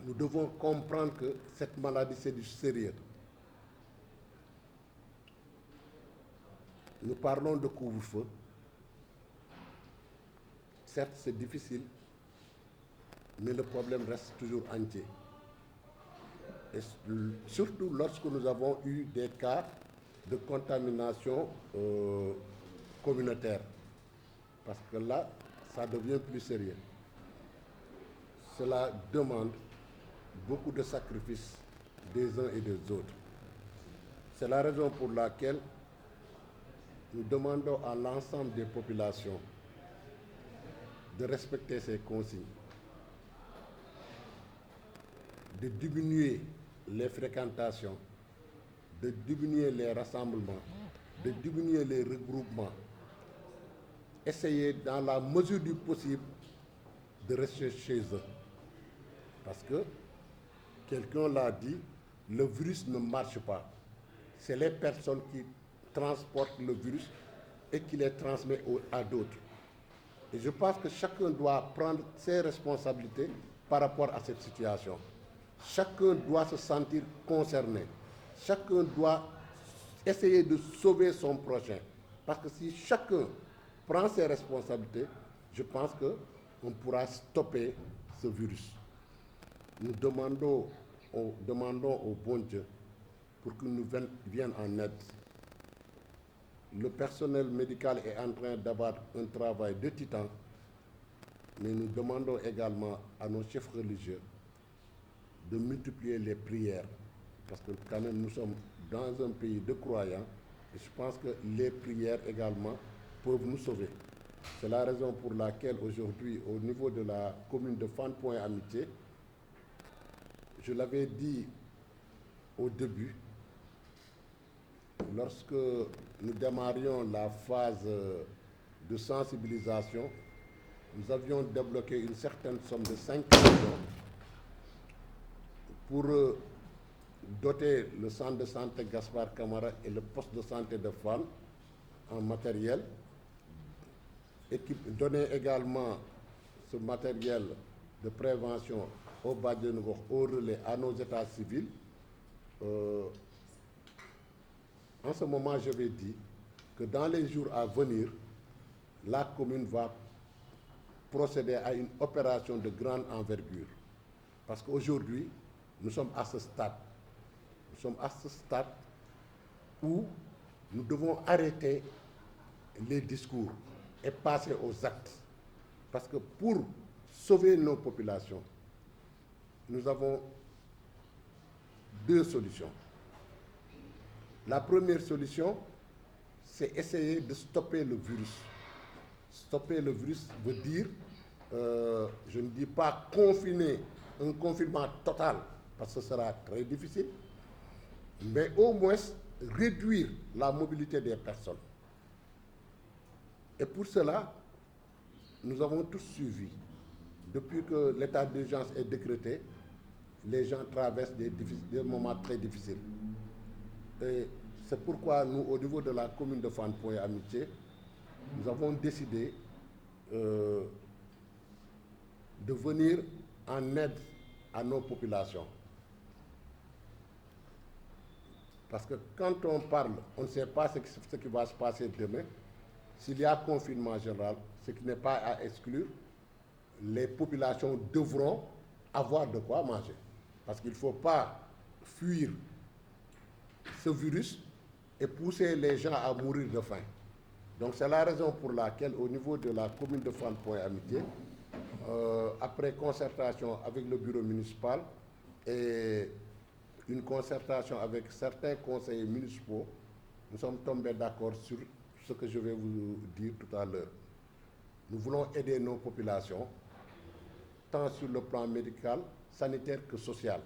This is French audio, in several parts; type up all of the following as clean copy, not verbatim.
nous devons comprendre que cette maladie, c'est du sérieux. Nous parlons de couvre-feu. Certes, c'est difficile, mais le problème reste toujours entier. Et surtout lorsque nous avons eu des cas de contamination communautaire. Parce que là, ça devient plus sérieux. Cela demande beaucoup de sacrifices des uns et des autres. C'est la raison pour laquelle nous demandons à l'ensemble des populations de respecter ces consignes, de diminuer les fréquentations, de diminuer les rassemblements, de diminuer les regroupements. Essayer dans la mesure du possible de rester chez eux. Parce que, quelqu'un l'a dit, le virus ne marche pas. C'est les personnes qui transportent le virus et qui les transmettent à d'autres. Et je pense que chacun doit prendre ses responsabilités par rapport à cette situation. Chacun doit se sentir concerné. Chacun doit essayer de sauver son prochain. Parce que si chacun prend ses responsabilités, je pense qu'on pourra stopper ce virus. Nous demandons au bon Dieu pour qu'il nous vienne en aide. Le personnel médical est en train d'abattre un travail de titan, mais nous demandons également à nos chefs religieux de multiplier les prières, parce que quand même nous sommes dans un pays de croyants, et je pense que les prières également peuvent nous sauver. C'est la raison pour laquelle aujourd'hui, au niveau de la commune de Fann Point Amitié, je l'avais dit au début, lorsque nous démarrions la phase de sensibilisation, nous avions débloqué une certaine somme de 5 millions pour doter le centre de santé Gaspard Camara et le poste de santé de Fann en matériel, et donner également ce matériel de prévention au Badjanougokh, au relais, à nos états civils. En ce moment, je vais dire que dans les jours à venir, la commune va procéder à une opération de grande envergure. Parce qu'aujourd'hui, nous sommes à ce stade. Nous sommes à ce stade où nous devons arrêter les discours et passer aux actes. Parce que pour sauver nos populations, nous avons deux solutions. La première solution, c'est essayer de stopper le virus. Stopper le virus veut dire, je ne dis pas confiner, un confinement total, parce que ce sera très difficile, mais au moins réduire la mobilité des personnes. Et pour cela, nous avons tous suivi. Depuis que l'état d'urgence est décrété, les gens traversent des moments très difficiles. Et c'est pourquoi nous, au niveau de la commune de Fann Point Amitié, nous avons décidé de venir en aide à nos populations. Parce que quand on parle, on ne sait pas ce qui va se passer demain. S'il y a confinement général, ce qui n'est pas à exclure, les populations devront avoir de quoi manger. Parce qu'il ne faut pas fuir ce virus et pousser les gens à mourir de faim. Donc c'est la raison pour laquelle au niveau de la commune de Fann Point Amitié, après concertation avec le bureau municipal et une concertation avec certains conseillers municipaux, nous sommes tombés d'accord sur ce que je vais vous dire tout à l'heure. Nous voulons aider nos populations, tant sur le plan médical, sanitaire que social.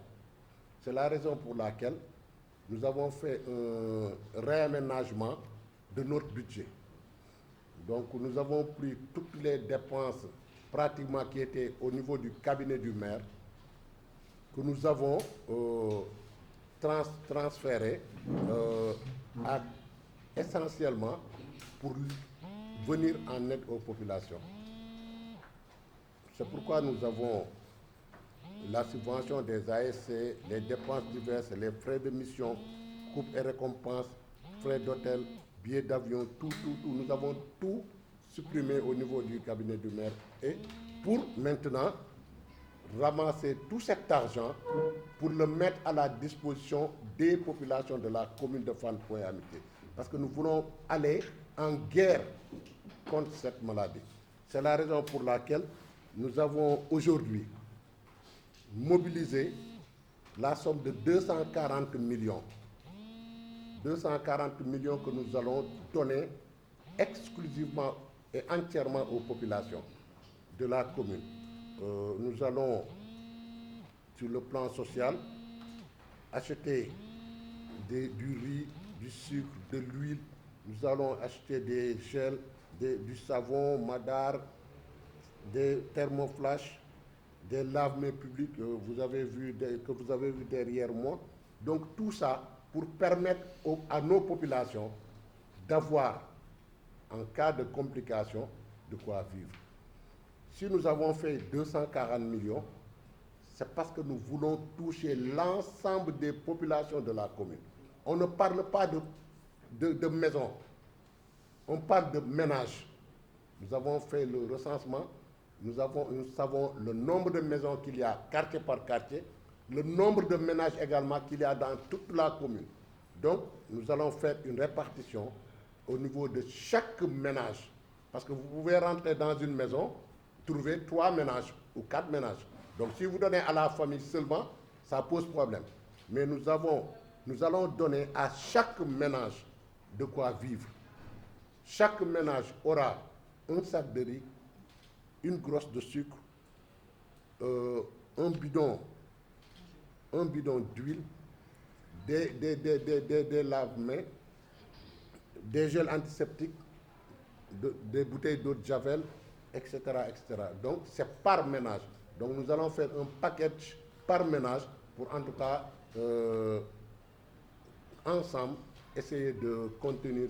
C'est la raison pour laquelle nous avons fait un réaménagement de notre budget. Donc nous avons pris toutes les dépenses pratiquement qui étaient au niveau du cabinet du maire, que nous avons transférées essentiellement pour venir en aide aux populations. C'est pourquoi nous avons la subvention des ASC, les dépenses diverses, les frais de mission, coupes et récompenses, frais d'hôtel, billets d'avion, tout. Nous avons tout supprimé au niveau du cabinet du maire. Et pour maintenant ramasser tout cet argent pour le mettre à la disposition des populations de la commune de Fann Point Amitié. Parce que nous voulons aller en guerre contre cette maladie. C'est la raison pour laquelle nous avons aujourd'hui mobilisé la somme de 240 millions. 240 millions que nous allons donner exclusivement et entièrement aux populations de la commune. Nous allons, sur le plan social, acheter du riz, du sucre, de l'huile. Nous allons acheter des gels, du savon, madar, des thermoflash, des lave-mains publics que vous avez vu derrière moi. Donc tout ça pour permettre à nos populations d'avoir, en cas de complications, de quoi vivre. Si nous avons fait 240 millions, c'est parce que nous voulons toucher l'ensemble des populations de la commune. On ne parle pas de maisons, on parle de ménages. Nous avons fait le recensement, nous savons le nombre de maisons qu'il y a quartier par quartier, le nombre de ménages également qu'il y a dans toute la commune. Donc, nous allons faire une répartition au niveau de chaque ménage. Parce que vous pouvez rentrer dans une maison, trouver 3 ménages ou 4 ménages. Donc, si vous donnez à la famille seulement, ça pose problème. Mais nous allons donner à chaque ménage de quoi vivre. Chaque ménage aura un sac de riz, une grosse de sucre, un bidon d'huile, des lave-mains, des gels antiseptiques, des bouteilles d'eau de javel, etc., etc. Donc, c'est par ménage. Donc, nous allons faire un package par ménage pour, en tout cas, ensemble, essayer de contenir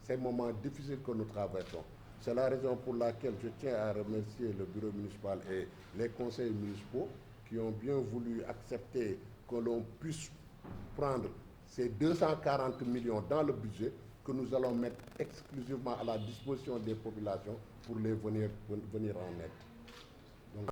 ces moments difficiles que nous traversons. C'est la raison pour laquelle je tiens à remercier le bureau municipal et les conseils municipaux qui ont bien voulu accepter que l'on puisse prendre ces 240 millions dans le budget que nous allons mettre exclusivement à la disposition des populations pour les venir en aide. Donc...